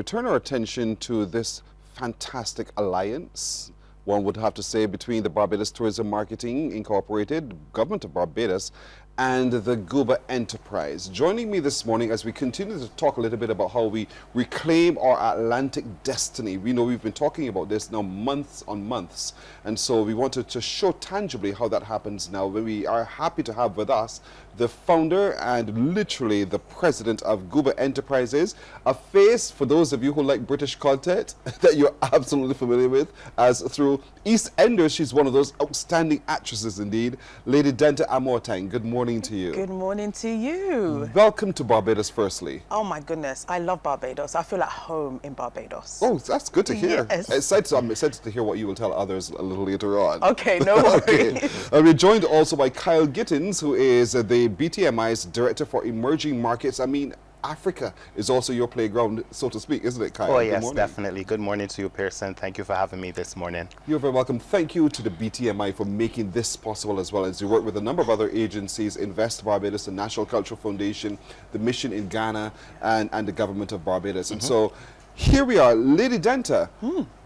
we turn our attention to this fantastic alliance, one would have to say, between the Barbados Tourism Marketing Incorporated, Government of Barbados, and the Guba Enterprise. Joining me this morning as we continue to talk a little bit about how we reclaim our Atlantic destiny. We know we've been talking about this now months on months, and so we wanted to show tangibly how that happens now. We are happy to have with us the founder and literally the president of Goober Enterprises, a face, for those of you who like British content, that you're absolutely familiar with, as through EastEnders, she's one of those outstanding actresses indeed, Lady Denta Amortang. Good morning to you. Good morning to you. Welcome to Barbados, firstly. Oh my goodness, I love Barbados. I feel at home in Barbados. Oh, that's good to hear. Yes. I'm excited to hear what you will tell others a little later on. Okay, no worries. Okay. We're joined also by Kyle Gittins, who is the BTMI's Director for Emerging Markets. I mean, Africa is also your playground, so to speak, isn't it, Kyle? Oh, yes, definitely. Good morning to you, Pearson. Thank you for having me this morning. You're very welcome. Thank you to the BTMI for making this possible, as well as you work with a number of other agencies, Invest Barbados, the National Cultural Foundation, the Mission in Ghana, and the Government of Barbados. And so here we are. Lady Denta,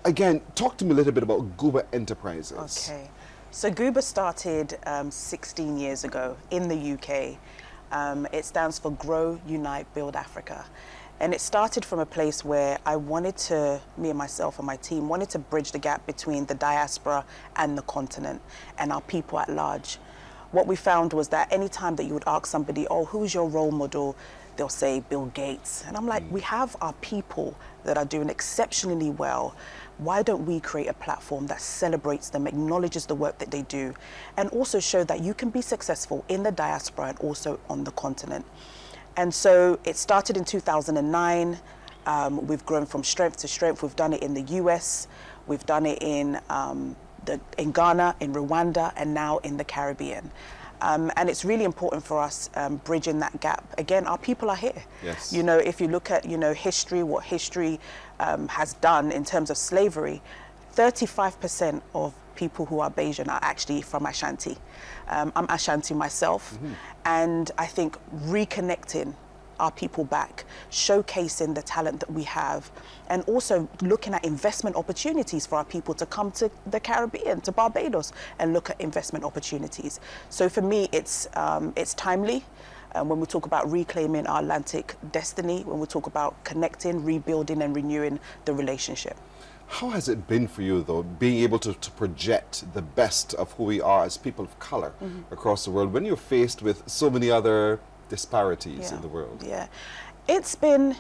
again, talk to me a little bit about Guba Enterprises. Okay. So Guba started 16 years ago in the UK. It stands for Grow, Unite, Build Africa. And it started from a place where I wanted to, me and myself and my team, wanted to bridge the gap between the diaspora and the continent and our people at large. What we found was that any time that you would ask somebody, oh, who's your role model? They'll say Bill Gates. And I'm like, we have our people that are doing exceptionally well. Why don't we create a platform that celebrates them, acknowledges the work that they do, and also show that you can be successful in the diaspora and also on the continent? And so it started in 2009. We've grown from strength to strength. We've done it in the US, we've done it in Ghana, in Rwanda, and now in the Caribbean. And it's really important for us bridging that gap. Again, our people are here. Yes. You know, if you look at, history, what history has done in terms of slavery, 35% of people who are Bajan are actually from Ashanti. I'm Ashanti myself, and I think reconnecting our people back, showcasing the talent that we have, and also looking at investment opportunities for our people to come to the Caribbean, to Barbados, and look at investment opportunities. So for me, it's timely. When we talk about reclaiming our Atlantic destiny, when we talk about connecting, rebuilding, and renewing the relationship. How has it been for you, though, being able to project the best of who we are as people of color across the world when you're faced with so many other disparities in the world? Yeah, it's been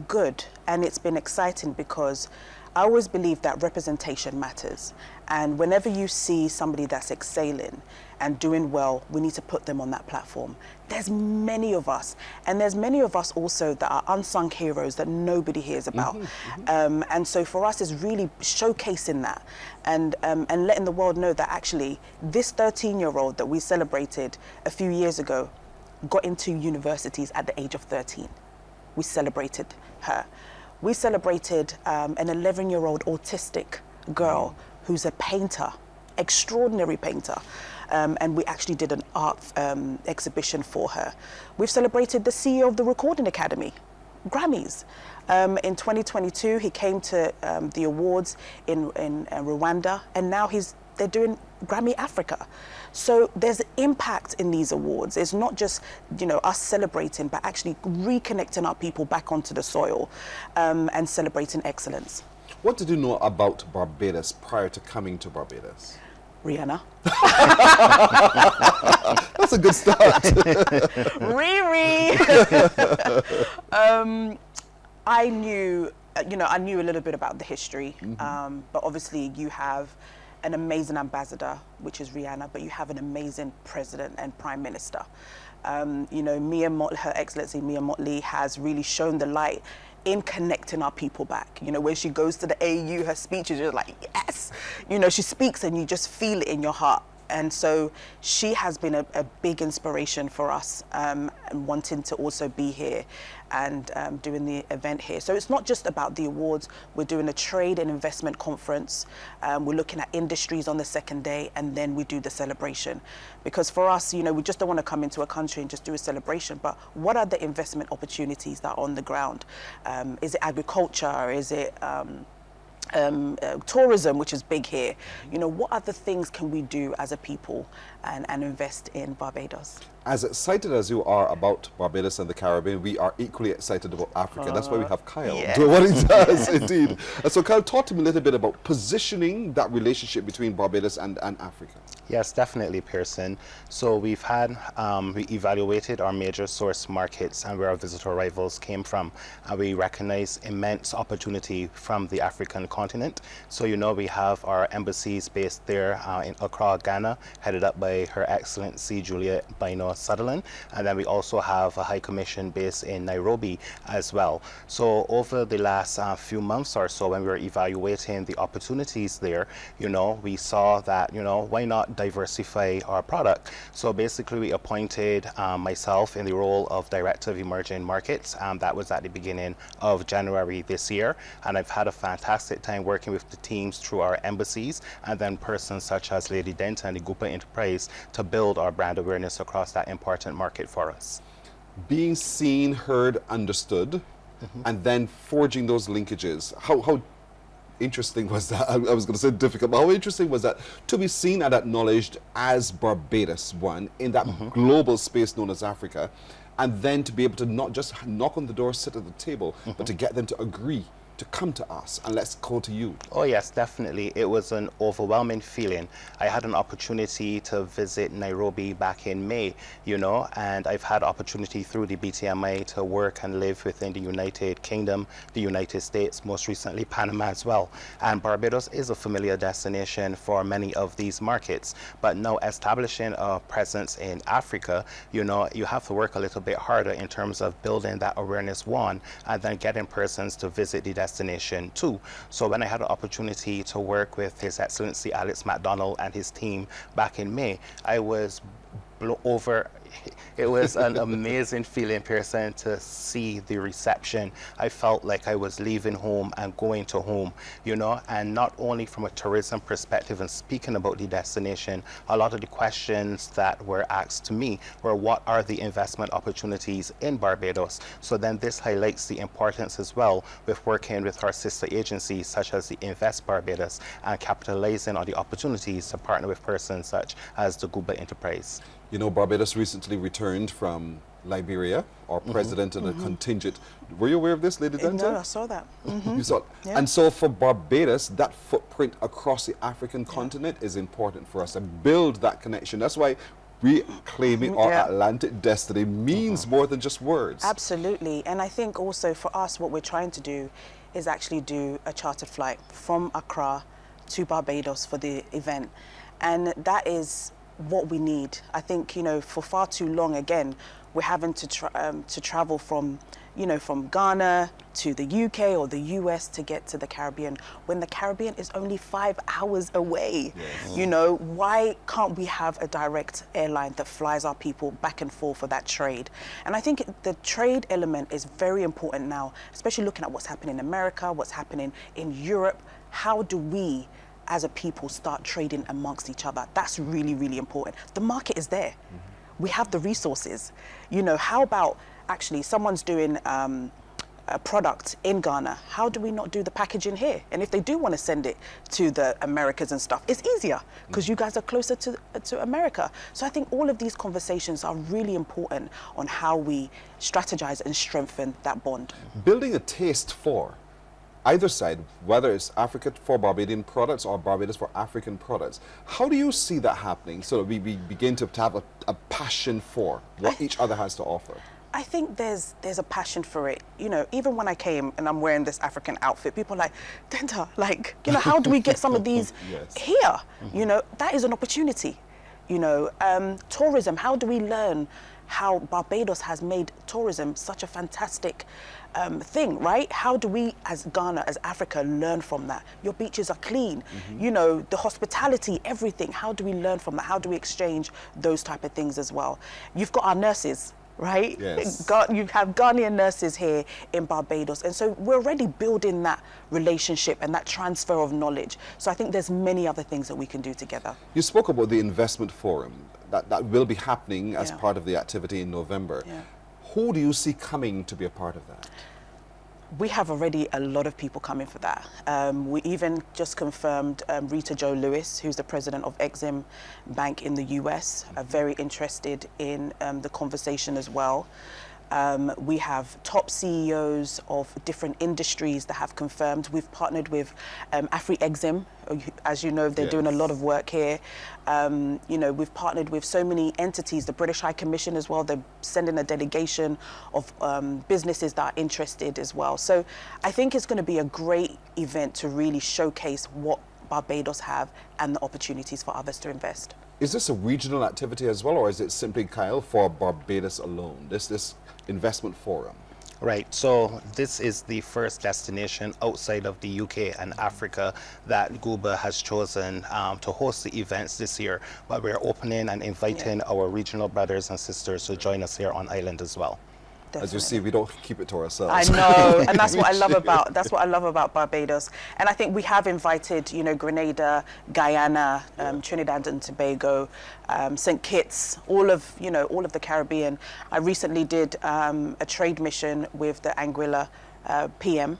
good and it's been exciting because I always believe that representation matters. And whenever you see somebody that's excelling and doing well, we need to put them on that platform. There's many of us, and there's many of us also that are unsung heroes that nobody hears about. And so for us, it's really showcasing that and letting the world know that actually this 13-year-old that we celebrated a few years ago got into universities at the age of 13. We celebrated her. We celebrated an 11-year-old autistic girl who's a painter, extraordinary painter. And we actually did an art exhibition for her. We've celebrated the CEO of the Recording Academy, Grammys. In 2022, he came to the awards in Rwanda, and now they're doing Grammy Africa. So there's impact in these awards. It's not just, us celebrating, but actually reconnecting our people back onto the soil and celebrating excellence. What did you know about Barbados prior to coming to Barbados? Rihanna. That's a good start. Riri. I knew a little bit about the history, but obviously you have an amazing ambassador, which is Rihanna, but you have an amazing president and prime minister. Her Excellency Mia Mottley has really shown the light in connecting our people back. When she goes to the AU, her speeches are like, yes. She speaks and you just feel it in your heart. And so she has been a big inspiration for us, and wanting to also be here and doing the event here. So it's not just about the awards. We're doing a trade and investment conference. We're looking at industries on the second day, and then we do the celebration. Because for us, you know, we just don't want to come into a country and just do a celebration, but what are the investment opportunities that are on the ground? Is it agriculture? Is it tourism, which is big here? You know, what other things can we do as a people and invest in Barbados? As excited as you are about Barbados and the Caribbean, we are equally excited about Africa. That's why we have Kyle doing what he does, indeed. And so Kyle, talk to me a little bit about positioning that relationship between Barbados and Africa. Yes, definitely, Pearson. So we've had, we evaluated our major source markets and where our visitor arrivals came from. And we recognize immense opportunity from the African continent. So, you know, we have our embassies based there in Accra, Ghana, headed up by Her Excellency Juliet Bino Sutherland. And then we also have a High Commission based in Nairobi as well. So over the last few months or so, when we were evaluating the opportunities there, you know, we saw that, you know, why not diversify our product? So basically we appointed myself in the role of Director of Emerging Markets. That was at the beginning of January this year. And I've had a fantastic time working with the teams through our embassies, and then persons such as Lady Denton and the Guba Enterprise to build our brand awareness across that important market for us. Being seen, heard, understood, and then forging those linkages. How interesting was that? I was going to say difficult, but how interesting was that to be seen and acknowledged as Barbados one in that global space known as Africa, and then to be able to not just knock on the door, sit at the table, but to get them to agree to come to us and let's go to you? Oh yes, definitely. It was an overwhelming feeling. I had an opportunity to visit Nairobi back in May, you know, and I've had opportunity through the BTMI to work and live within the United Kingdom, the United States, most recently Panama as well. And Barbados is a familiar destination for many of these markets. But now establishing a presence in Africa, you know, you have to work a little bit harder in terms of building that awareness, one, and then getting persons to visit the destination too. So when I had an opportunity to work with His Excellency Alex McDonald and his team back in May, I was over. It was an amazing feeling, Pearson, to see the reception. I felt like I was leaving home and going to home, you know, and not only from a tourism perspective and speaking about the destination, a lot of the questions that were asked to me were what are the investment opportunities in Barbados? So then this highlights the importance as well with working with our sister agencies such as the Invest Barbados and capitalizing on the opportunities to partner with persons such as the Goober Enterprise. You know, Barbados recently returned from Liberia, our president and a contingent. Were you aware of this, Lady Denton? No, I saw that. You saw it. Yeah. And so for Barbados, that footprint across the African continent is important for us to build that connection. That's why reclaiming our Atlantic destiny means more than just words. Absolutely. And I think also for us, what we're trying to do is actually do a chartered flight from Accra to Barbados for the event. And that is what we need. I think, you know, for far too long, again, we're having to travel from, you know, from Ghana to the UK or the US to get to the Caribbean, when the Caribbean is only 5 hours away. Yes. You know, why can't we have a direct airline that flies our people back and forth for that trade? And I think the trade element is very important now, especially looking at what's happening in America, what's happening in Europe. How do we as a people start trading amongst each other? That's really, really important. The market is there. We have the resources. You know, how about actually someone's doing a product in Ghana? How do we not do the packaging here? And if they do want to send it to the Americas and stuff, it's easier because you guys are closer to America. So I think all of these conversations are really important on how we strategize and strengthen that bond. Building a taste for either side, whether it's Africa for Barbadian products or Barbados for African products. How do you see that happening so that we begin to have a passion for what each other has to offer? I think there's a passion for it. You know, even when I came and I'm wearing this African outfit, people are like, Denta, like, you know, how do we get some of these here? You know, that is an opportunity. You know, tourism, how do we learn how Barbados has made tourism such a fantastic thing, right? How do we as Ghana, as Africa, learn from that? Your beaches are clean, you know, the hospitality, everything. How do we learn from that? How do we exchange those type of things as well? You've got our nurses, right? Yes. You have Ghanaian nurses here in Barbados, and so we're already building that relationship and that transfer of knowledge. So I think there's many other things that we can do together. You spoke about the investment forum that will be happening as Yeah. part of the activity in November. Yeah. Who do you see coming to be a part of that? We have already a lot of people coming for that. We even just confirmed Rita Jo Lewis, who's the president of Exim Bank in the US, very interested in the conversation as well. We have top CEOs of different industries that have confirmed. We've partnered with Exim. As you know, they're doing a lot of work here. You know, we've partnered with so many entities, the British High Commission as well. They're sending a delegation of businesses that are interested as well. So I think it's going to be a great event to really showcase what Barbados have and the opportunities for others to invest. Is this a regional activity as well, or is it simply, Kyle, for Barbados alone, this investment forum? Right, so this is the first destination outside of the UK and Africa that Guba has chosen to host the events this year. But we're opening and inviting our regional brothers and sisters to join us here on island as well. As you see, we don't keep it to ourselves. I know, and that's what I love about Barbados. And I think we have invited, you know, Grenada, Guyana, Trinidad and Tobago, St. Kitts, all of the Caribbean. I recently did a trade mission with the Anguilla PM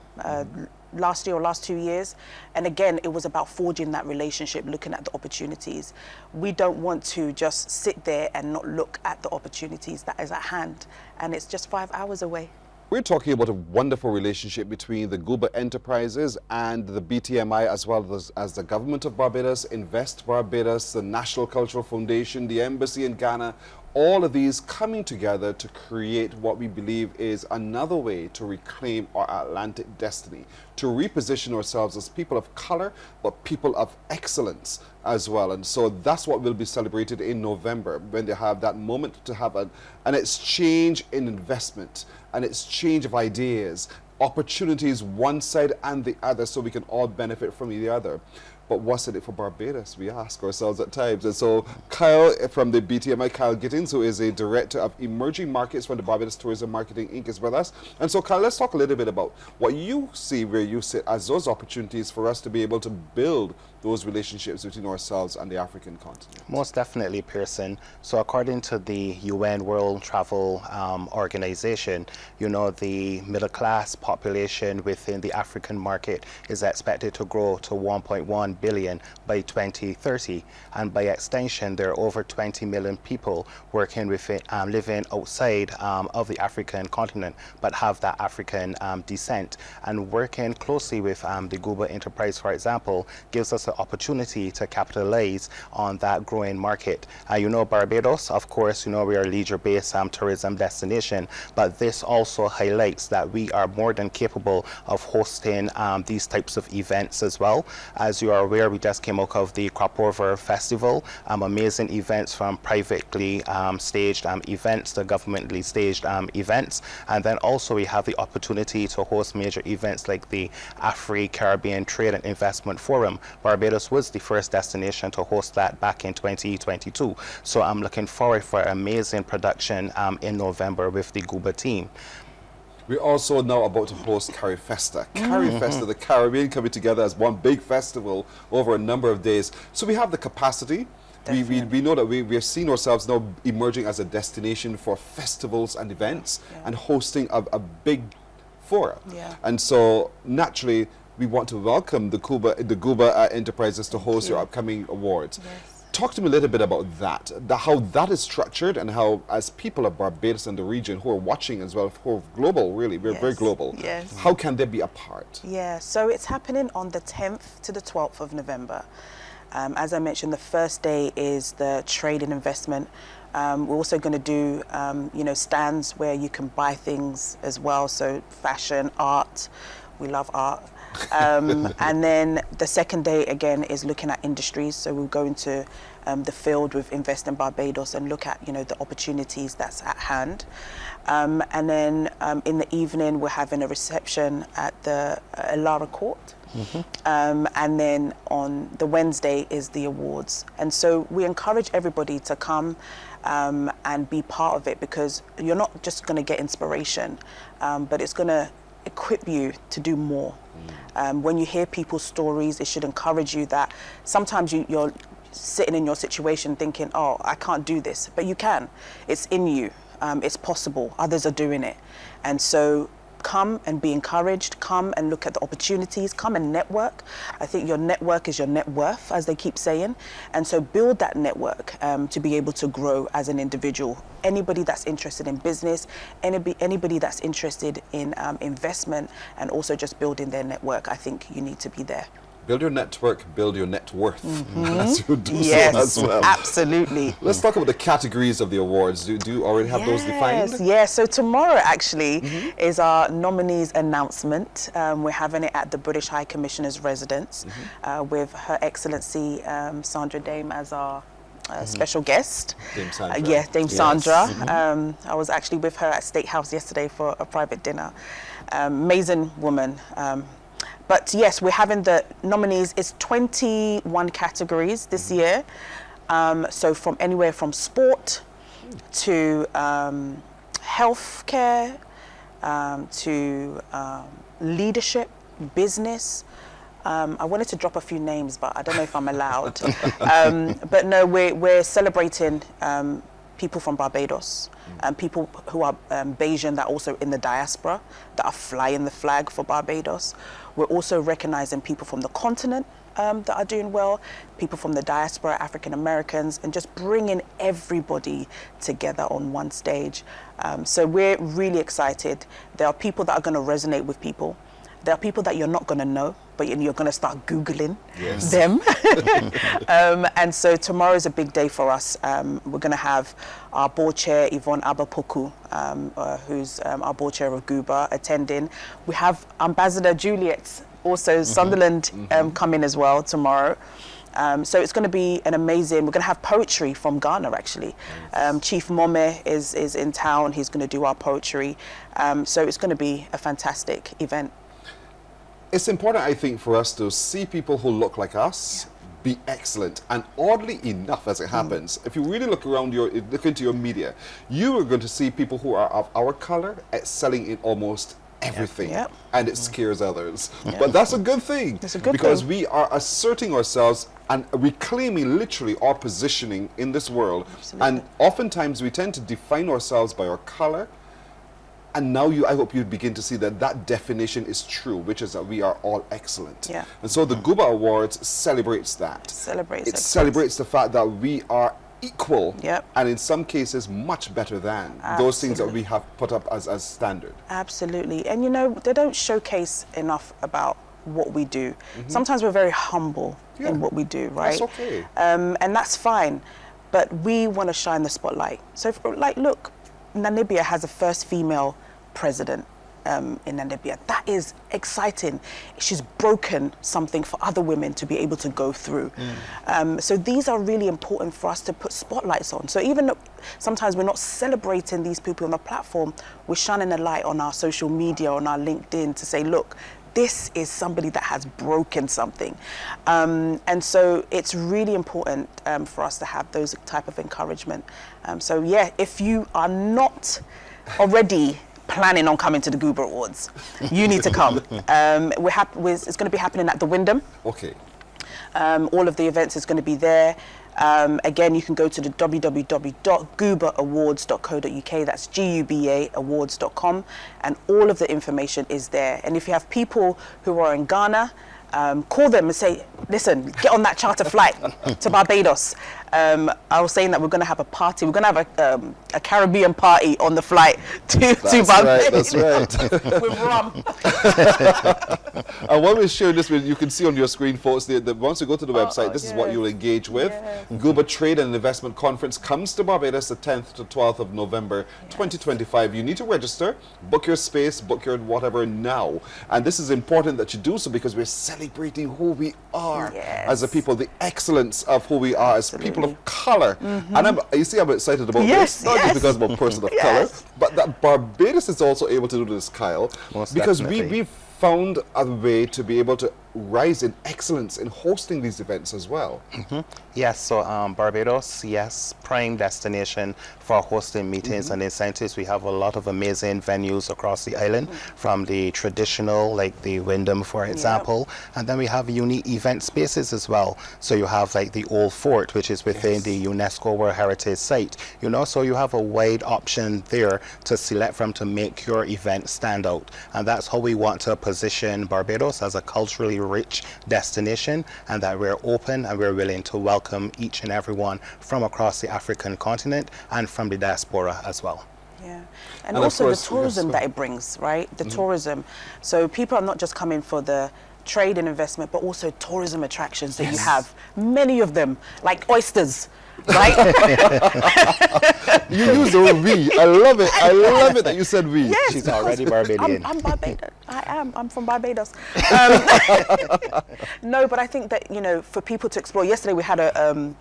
last year or last 2 years, and again it was about forging that relationship, looking at the opportunities. We don't want to just sit there and not look at the opportunities that is at hand, and it's just 5 hours away. We're talking about a wonderful relationship between the Goober Enterprises and the BTMI, as well as the government of Barbados, Invest Barbados, the National Cultural Foundation, the Embassy in Ghana, all of these coming together to create what we believe is another way to reclaim our Atlantic destiny, to reposition ourselves as people of color, but people of excellence as well. And so that's what will be celebrated in November, when they have that moment to have an exchange in investment, an exchange of ideas, opportunities one side and the other, so we can all benefit from the other. But what's in it for Barbados? We ask ourselves at times. And so Kyle from the BTMI, Kyle Gittins, who is a director of emerging markets from the Barbados Tourism Marketing Inc. is with us. And so Kyle, let's talk a little bit about what you see where you sit as those opportunities for us to be able to build those relationships between ourselves and the African continent. Most definitely, Pearson. So according to the UN World Travel Organization, you know, the middle class population within the African market is expected to grow to 1.1 billion by 2030. And by extension, there are over 20 million people working within, living outside of the African continent, but have that African descent. And working closely with the Guba Enterprise, for example, gives us the opportunity to capitalize on that growing market. You know, Barbados, of course, you know, we are a leisure-based tourism destination, but this also highlights that we are more than capable of hosting these types of events as well. As you are aware, we just came out of the Crop Over Festival, amazing events from privately staged events to governmentally staged events. And then also we have the opportunity to host major events like the Afro-Caribbean Trade and Investment Forum. Barbados was the first destination to host that back in 2022. So I'm looking forward for an amazing production in November with the Guba team. We're also now about to host Festa. Festa, the Caribbean coming together as one big festival over a number of days. So we have the capacity. We know that we are seeing ourselves now emerging as a destination for festivals and events and hosting a big forum. And so naturally, we want to welcome the Guba Enterprises to host your upcoming awards. Talk to me a little bit about that, how that is structured, and how, as people of Barbados and the region who are watching as well, who are global, really, we're very global, how can they be a part? So it's happening on the 10th to the 12th of November. As I mentioned, the first day is the trade and investment. We're also going to do, you know, stands where you can buy things as well, so fashion, art. We love art. And then the second day again is looking at industries. So we'll go into the field with Invest in Barbados and look at, the opportunities that's at hand. And then in the evening, we're having a reception at the Elara Court. And then on the Wednesday is the awards. And so we encourage everybody to come and be part of it, because you're not just going to get inspiration, but it's going to equip you to do more. When you hear people's stories, it should encourage you that sometimes you're sitting in your situation thinking, oh, I can't do this, but you can. It's in you. It's possible. Others are doing it. And so come and be encouraged, come and look at the opportunities, come and network. I think your network is your net worth, as they keep saying. And so build that network to be able to grow as an individual. Anybody that's interested in business, anybody that's interested in investment, and also just building their network, I think you need to be there. Build your network, build your net worth. As you do Yes, so as well. absolutely. Let's talk about the categories of the awards. Do you already have those defined? Yes, so tomorrow actually is our nominees announcement. We're having it at the British High Commissioner's residence with Her Excellency Sandra Dame as our special guest. Dame Sandra. Dame Sandra. I was actually with her at State House yesterday for a private dinner. Amazing woman. But yes, we're having the nominees. It's 21 categories this year. So from anywhere from sport to healthcare to leadership, business. I wanted to drop a few names, but I don't know if I'm allowed. But no, we're celebrating people from Barbados, people who are Bayesian that are also in the diaspora, that are flying the flag for Barbados. We're also recognizing people from the continent that are doing well, people from the diaspora, African Americans, and just bringing everybody together on one stage. So we're really excited. There are people that are going to resonate with people. There are people that you're not going to know, but you're going to start Googling them. And so tomorrow is a big day for us. We're going to have our board chair, Yvonne Abapoku, who's our board chair of Guba, attending. We have Ambassador Juliet, also Sunderland, coming as well tomorrow. So it's going to be an amazing, we're going to have poetry from Ghana actually. Chief Mome is in town, he's going to do our poetry. So it's going to be a fantastic event. It's important, I think, for us to see people who look like us be excellent. And oddly enough, as it happens, if you really look into your media, you are going to see people who are of our color excelling in almost everything. And it scares others. But that's a good thing. It's a good because thing. we are asserting ourselves and reclaiming literally our positioning in this world. Absolutely. And oftentimes we tend to define ourselves by our color. And now I hope you begin to see that definition is true, which is that we are all excellent. And so the Guba Awards celebrates that. It celebrates the fact that we are equal, and in some cases much better than those things that we have put up as standard. Absolutely. And they don't showcase enough about what we do. Sometimes we're very humble in what we do, right? That's okay. And that's fine. But we want to shine the spotlight. So look, Namibia has the first female president in Namibia. That is exciting. She's broken something for other women to be able to go through. So these are really important for us to put spotlights on. So even though sometimes we're not celebrating these people on the platform, we're shining a light on our social media, on our LinkedIn to say, look, this is somebody that has broken something. And so it's really important for us to have those type of encouragement. So yeah, if you are not already planning on coming to the Goober Awards, you need to come. It's going to be happening at the Wyndham. Okay. All of the events is going to be there. Again, you can go to the www.guba.awards.co.uk. That's GUBA awards.com, and all of the information is there. And if you have people who are in Ghana, call them and say, listen, get on that charter flight to Barbados. I was saying that we're going to have a party. We're going to have a Caribbean party on the flight to That's Barbados. right. With rum. And while we're sharing this, you can see on your screen, folks, once you go to the website, this is what you'll engage with. Guba Trade and Investment Conference comes to Barbados the 10th to 12th of November 2025. You need to register, book your space, book your whatever now. And this is important that you do so because we're celebrating who we are as a people, the excellence of who we are as people of color. And you see, I'm excited about this, not just because I'm a person of color, but that Barbados is also able to do this, Kyle, because we've found a way to be able to rise in excellence in hosting these events as well. Yes, so Barbados, yes, prime destination for hosting meetings and incentives. We have a lot of amazing venues across the island, from the traditional, like the Wyndham, for example, and then we have unique event spaces as well. So you have like the Old Fort, which is within the UNESCO World Heritage Site, you know, so you have a wide option there to select from to make your event stand out. And that's how we want to position Barbados as a culturally rich destination, and that we're open and we're willing to welcome each and everyone from across the African continent and from the diaspora as well. Yeah, and also course, the tourism that it brings, right? The tourism. So people are not just coming for the trade and investment, but also tourism attractions that you have. Many of them, like oysters, right? You use the word we. I love it. I love it that you said we. Yes, she's already Barbadian. I'm Barbadian. I am. I'm from Barbados. No, but I think that, you know, for people to explore. Yesterday we had an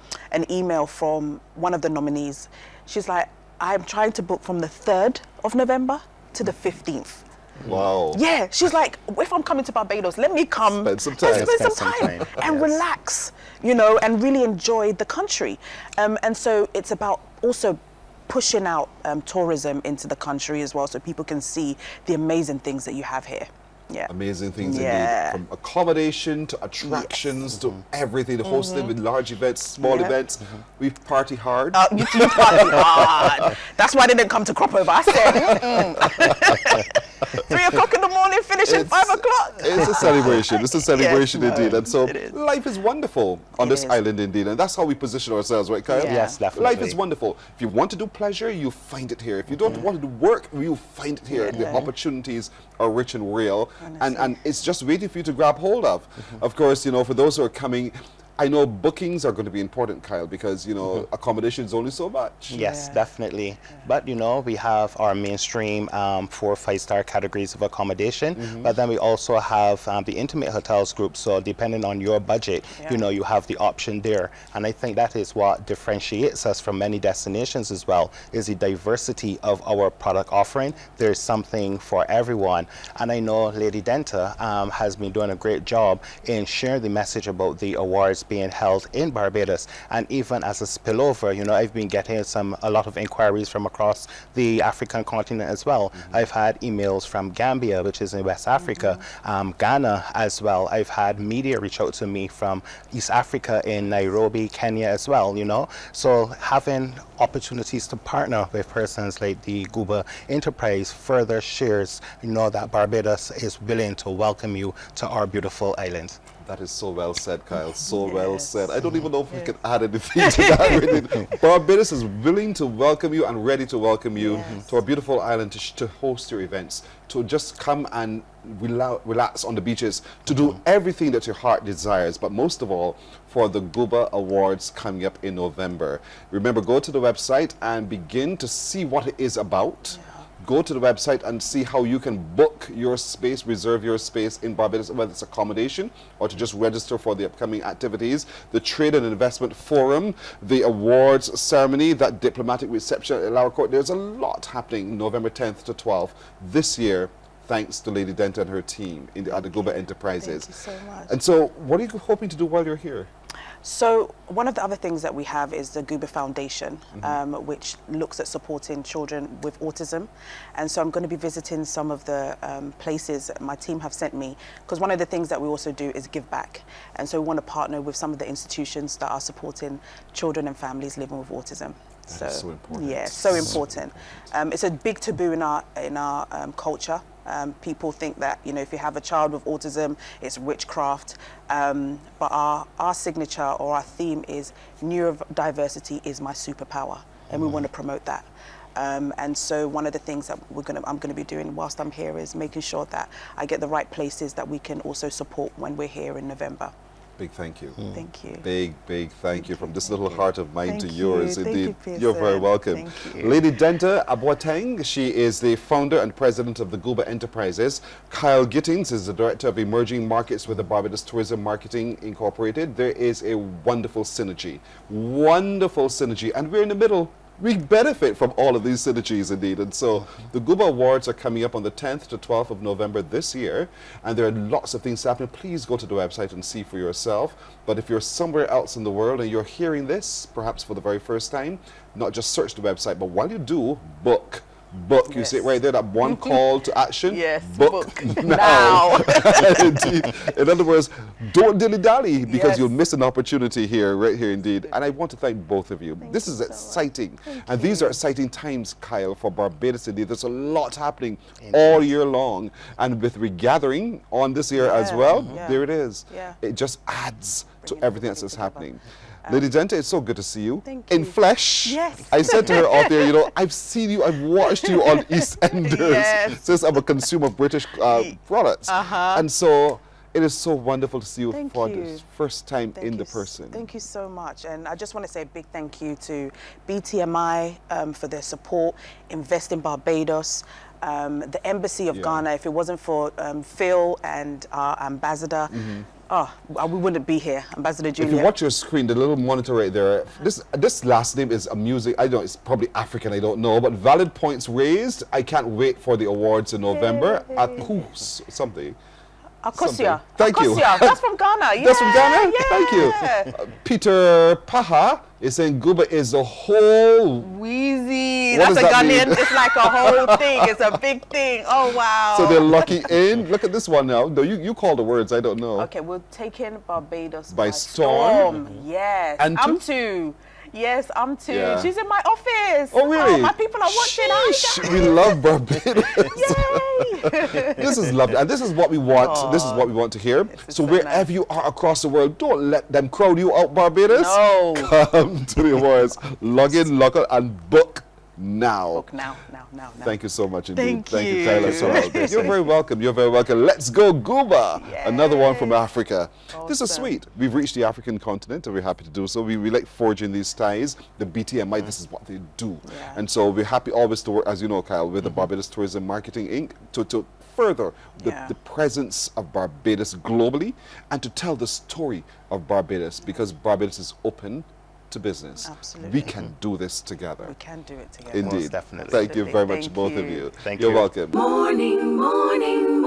email from one of the nominees. She's like, I'm trying to book from the 3rd of November to the 15th. Wow. Yeah, she's like, if I'm coming to Barbados, let me come spend some time, spend some time and relax, you know, and really enjoy the country. And so it's about also pushing out tourism into the country as well, so people can see the amazing things that you have here. Yeah. Amazing things indeed. From accommodation to attractions to everything, the hosting with large events, small events. We party hard. You party hard. That's why I didn't come to crop over. I said, 3 o'clock in the morning, finish at 5 o'clock. It's a celebration. It's a celebration indeed. And so is. life is wonderful on this island indeed. And that's how we position ourselves, right, Kyle? Yes, definitely. Life is wonderful. If you want to do pleasure, you find it here. If you don't want to do work, you find it here. The opportunities are rich and real. And it's just waiting for you to grab hold of. Of course, you know, for those who are coming, I know bookings are going to be important, Kyle, because, you know, accommodation is only so much. Yes, definitely. But, you know, we have our mainstream 4- or 5-star categories of accommodation, but then we also have the intimate hotels group. So depending on your budget, you know, you have the option there. And I think that is what differentiates us from many destinations as well, is the diversity of our product offering. There's something for everyone. And I know Lady Denta has been doing a great job in sharing the message about the awards being held in Barbados. And even as a spillover, you know, I've been getting a lot of inquiries from across the African continent as well. I've had emails from Gambia, which is in West Africa, Ghana as well. I've had media reach out to me from East Africa in Nairobi, Kenya as well, you know. So having opportunities to partner with persons like the Guba Enterprise further shares, you know, that Barbados is willing to welcome you to our beautiful island. That is so well said, Kyle. So well said. I don't even know if we can add anything to that. Really. Barbados is willing to welcome you and ready to welcome you to our beautiful island to host your events, to just come and relax on the beaches, to do everything that your heart desires, but most of all, for the Guba Awards coming up in November. Remember, go to the website and begin to see what it is about. Go to the website and see how you can book your space, reserve your space in Barbados, whether it's accommodation or to just register for the upcoming activities, the Trade and Investment Forum, the awards ceremony, that diplomatic reception at Lower Court. There's a lot happening November 10th to 12th this year, thanks to Lady Denta and her team at the Goober Enterprises. Thank you so much. And so, what are you hoping to do while you're here? So one of the other things that we have is the Guba Foundation, which looks at supporting children with autism. And so I'm going to be visiting some of the places my team have sent me, because one of the things that we also do is give back. And so we want to partner with some of the institutions that are supporting children and families living with autism. That is so important. Yeah, so important. It's a big taboo in our culture. People think that, you know, if you have a child with autism, it's witchcraft. But our signature or our theme is neurodiversity is my superpower, and we want to promote that. And so one of the things that I'm going to be doing whilst I'm here is making sure that I get the right places that we can also support when we're here in November. Big thank you. Thank you. Big thank you from this little heart of mine to yours. Thank Indeed, you, Pearson. you're very welcome. Thank you. Lady Denta Aboateng, she is the founder and president of the Guba Enterprises. Kyle Gittings is the director of emerging markets with the Barbados Tourism Marketing Incorporated. There is a wonderful synergy, and we're in the middle. We benefit from all of these synergies, indeed. And so the Guba Awards are coming up on the 10th to 12th of November this year, and there are lots of things happening. Please go to the website and see for yourself. But if you're somewhere else in the world and you're hearing this, perhaps for the very first time, not just search the website, but while you do, book. Yes. You see it right there, that one call to action. Yes, book now. Indeed. In other words, don't dilly-dally, because you'll miss an opportunity right here indeed. And I want to thank both of you. This is exciting. And these are exciting times, Kyle, for Barbados indeed. There's a lot happening all year long. And with regathering on this year as well, there it is. It just adds to everything else that's happening. Lady Denta, it's so good to see you. Thank you. In flesh. Yes. I said to her out there, you know, I've seen you, I've watched you on EastEnders since I'm a consumer of British products. And so it is so wonderful to see you for the first time in the person. Thank you so much. And I just want to say a big thank you to BTMI for their support, Invest in Barbados, the Embassy of Ghana. If it wasn't for Phil and our ambassador, we wouldn't be here, Ambassador Julia. If you watch your screen, the little monitor right there, this last name is amusing. I don't know, it's probably African, I don't know, but valid points raised. I can't wait for the awards in November at something. Akosia. Thank you. That's from Ghana. That's from Ghana? Yeah. Thank you. Peter Paha is saying Guba is a whole... Wheezy. What That's a does that Ghanaian. mean? It's like a whole thing. It's a big thing. Oh, wow. So they're lucky in. Look at this one now. No, you call the words. I don't know. Okay, we're taking Barbados by storm. Yes. And I'm too. Yes, I'm too. Yeah. She's in my office. Oh, really? Oh, my people are watching. Sheesh, we love Barbados. Yay! This is lovely. And this is what we want. This is what we want to hear. So wherever you are across the world, don't let them crowd you out, Barbados. No. Come to the awards. Log in, log out, and book now. Book now. Thank you so much indeed. Thank you. Kyla, so much. You're very welcome. You're very welcome. Let's go, Guba. Another one from Africa. Awesome. This is sweet. We've reached the African continent, and we're happy to do so. We like forging these ties. The BTMI, this is what they do. And so we're happy always to work, as you know, Kyle, with the Barbados Tourism Marketing Inc. to further the presence of Barbados globally and to tell the story of Barbados, because Barbados is open to business. Absolutely. We can do this together. We can do it together. Indeed. Most definitely. Thank you very much, both of you. Thank You're you. welcome. Morning, morning, morning.